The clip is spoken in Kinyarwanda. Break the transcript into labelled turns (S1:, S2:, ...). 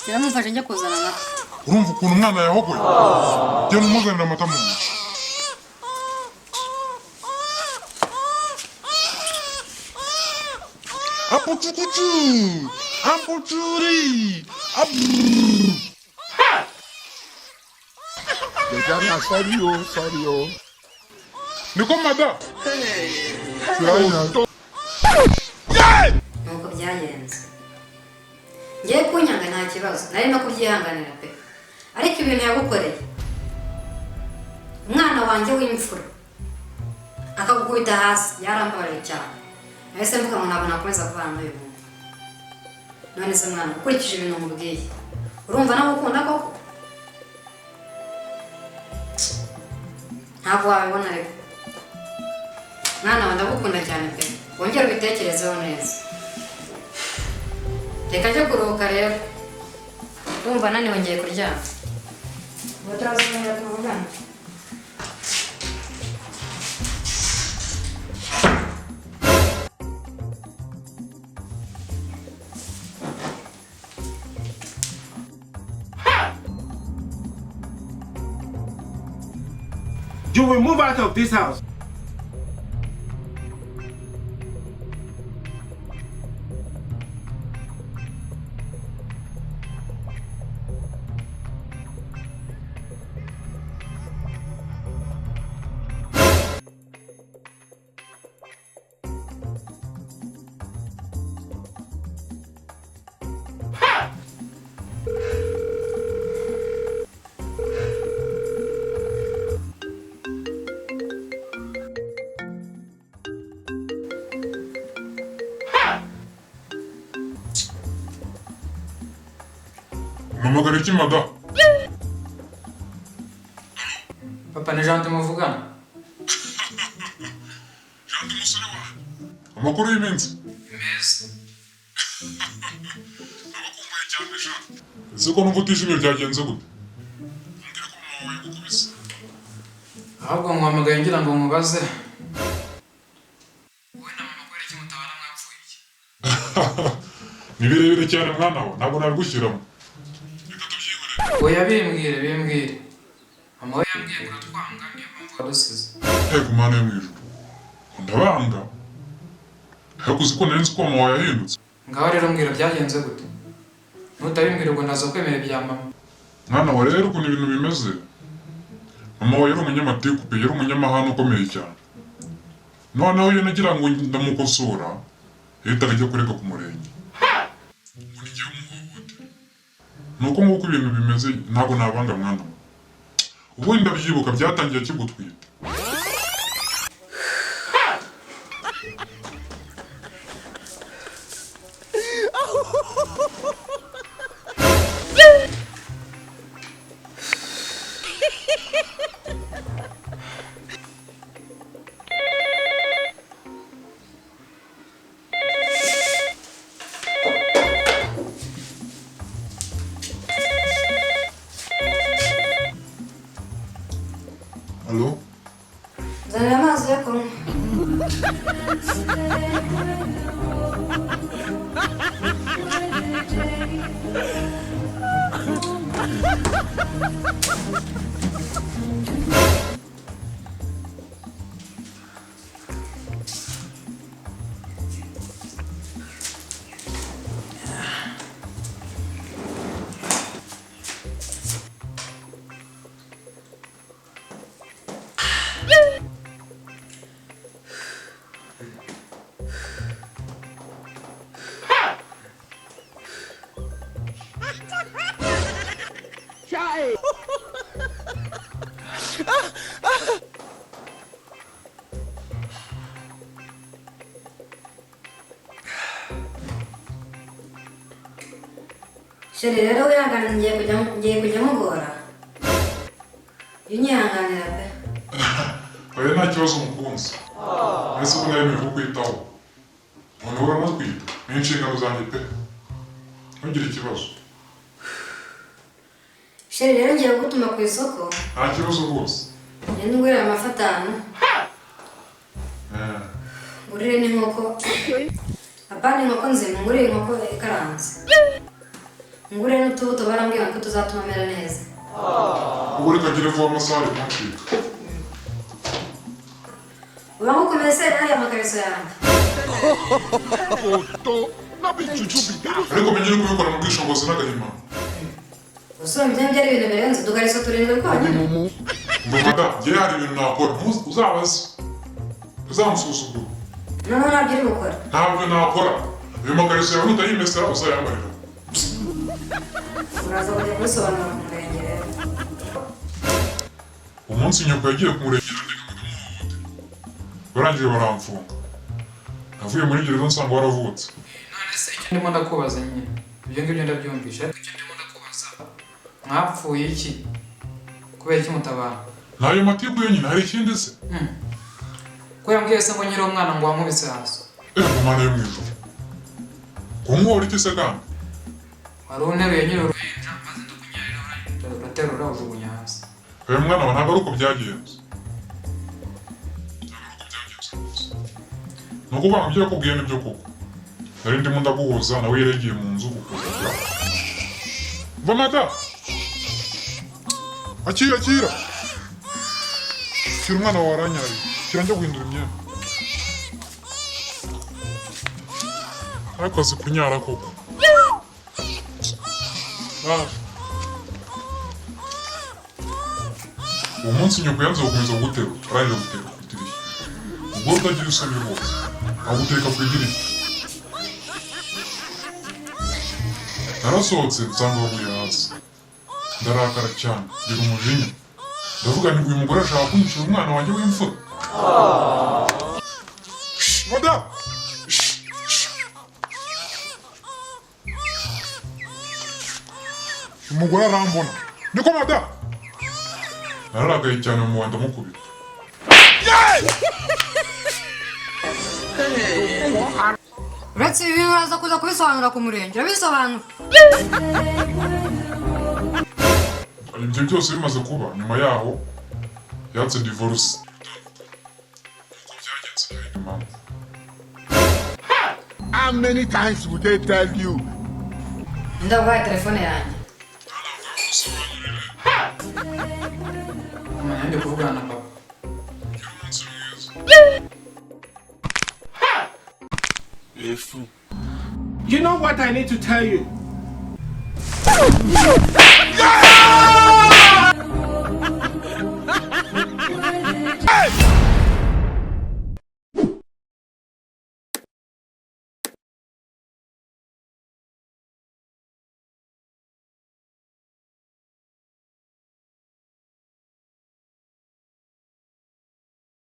S1: Kiramufasha njya kuzana amata.
S2: Urumva ukuntu umwana yahogoye? Genda umuzanira amata mu nzu. Apucucucu! Ampucuri! Sorry yo. Niko mada?
S1: Nuko byagenze. Ngiye kunyanga nta kibazo, nari no kubyihanganira pe. Ariko ibintu yagukoreye. Umwana wanjye w'imfura. Akagukubita hasi, yarambaye cyane. Nahise mvuga ngo ntabwo nakomeza kubana n'uyu muntu. None se mwana, ukurikije ibintu mubwiye. Urumva nawe ukunda koko? Ntabwo wabibona reka. Mwana wa ndagukunda cyane pe. Wongere ubitekerezeho neza. Reka njye kuruhuka rero. Urumva naniwe ngiye kuryama. Ubu turazongera tuvugane.
S3: You will move out of this house.
S2: Mamagara iki mada?
S4: Papa ni Jean tumuvugana.
S2: Jean umusore wawe. Amakuru y'iminsi.
S4: Meza.
S2: Nabakumbuye cyane Jean. Ese ko numva utishimye byagenze gute? Mbwira ko mama wawe yagukubise.
S4: Ahubwo nkwamagaye ngira ngo mubaze. Wowe na mama kwere kimutabana mwapfuye iki?
S2: Ni birebire cyane mwana we, ntabwo nabigushyiramo.
S4: Oya bimbwire. Mama we yambwiye ngo uratwanga niyo mpamvu wadusize.
S2: Ego mana yo mwijuru. Ndabanga. Ariko uzi ko nari nzi ko mama wawe yahindutse.
S4: Ngaho rero mbwira byagenze gute? Nutabimbwira ngo ndaza kwemera ibya mama.
S2: Mwana wa rero ukuntu ibintu bimeze. Mama wawe yari umunyamatiku pe, yari umunyamahane ukomeye cyane. Noneho iyo nagira ngo ndamukosora, yahitaga ajya kurega ku murenge. Ngo nigiye umuhohotera. Nuko nguko ibintu bimeze ntabwo nabanga mwana we. Ubundi ndabyibuka byatangiye kigutwita. Allo?
S1: Zanira amazi yo kunywa. Sheri rero wihangane ngiye kujya mugora. Unyihanganira pe.
S2: Oya nta kibazo umukunzi. Ese ubu naremewe kukwitaho. Umuntu uhora amatwita. Ni inshingano zanjye pe. Ntugire ikibazo.
S1: Sheri rero ngiye kugutuma ku isoko.
S2: Nta kibazo rwose.
S1: Ngende ngurira amafi 5. Ngurire n'inkoko. Apana inkoko nzima, ngurire inkoko ikaranze. ngure n'utubuto barambwira ko tuzatuma amera neza.
S2: ubwo reka ngire vuba amasaha ari kuncika.
S1: Uramukomeze hariya amakariso yanjye.
S2: ariko menyere kubikora mu bwishingizi n'agahima.
S1: Usomye ibyo ari ibintu birenze udukariso turindwi twonyine.
S2: ngo mada njye hari ibintu nakora uzabaze uzamusuzugura.
S1: Noneho ntabyo uri gukora.
S2: ntabwo nakora ayo makariso yawe nutayimesera uzayambarira.
S1: Uraza kujya kubisobanura mu murenge rero.
S2: umunsi nyoko yagiye kumurengera barangije baramfunga. navuye muri gereza nsanga waravutse.
S4: none se icyo ndimo ndakubaza nyine ibyo ngibyo ndabyumvisha ariko icyo ndimo ndakubaza mwapfuye iki kubera iki mutabana?
S2: ntayo matiku yonyine hari ikindi se?
S4: ko yambwiye se ngo nkiri umwana ngo wankubise hasi.
S2: mu mana yo mu ijuru kunkuhora iki se kandi?
S4: wari unteruye nyiri uruhinja maze ndakunyarira uraterura ujugunya hasi.
S2: uyu mwana wa ntabwo ari uko byagenze. ni ukuvuga ngo ibyo yakubwiye nibyo koko. nari ndimo ndaguhuza nawe yaregeye mu nzu gukuzaga. mva mata akira akira akira umwana wawe aranyaraye akira njya guhindura imyenda. ariko azi kunyara koko. uwo munsi nyoko yanze gukomeza guterura arangije guteka ku idirishya. ubwo utagira isoni rwose agutereka ku idirishya. narasohotse nsanga waguye hasi ndarakara cyane ngira umujinya ndavuga nti uyu mugore ashaka kunyicira umwana wanjye w'imfura. mada umugore arambona niko mada. nararakaye cyane mu wanda mukubita.
S1: Uretse ibi uraza kuza kubisobanura ku murenge urabisobanura.
S2: ibyo byose bimaze kuba nyuma yaho yatse divorce. uko byagenze hari impamvu.
S3: How many times would they tell you?
S1: Ndaguhaye telefone yanjye.
S4: umenya ndi kuvugana na papa.
S2: umunsi mwiza.
S3: You know what I need to tell you?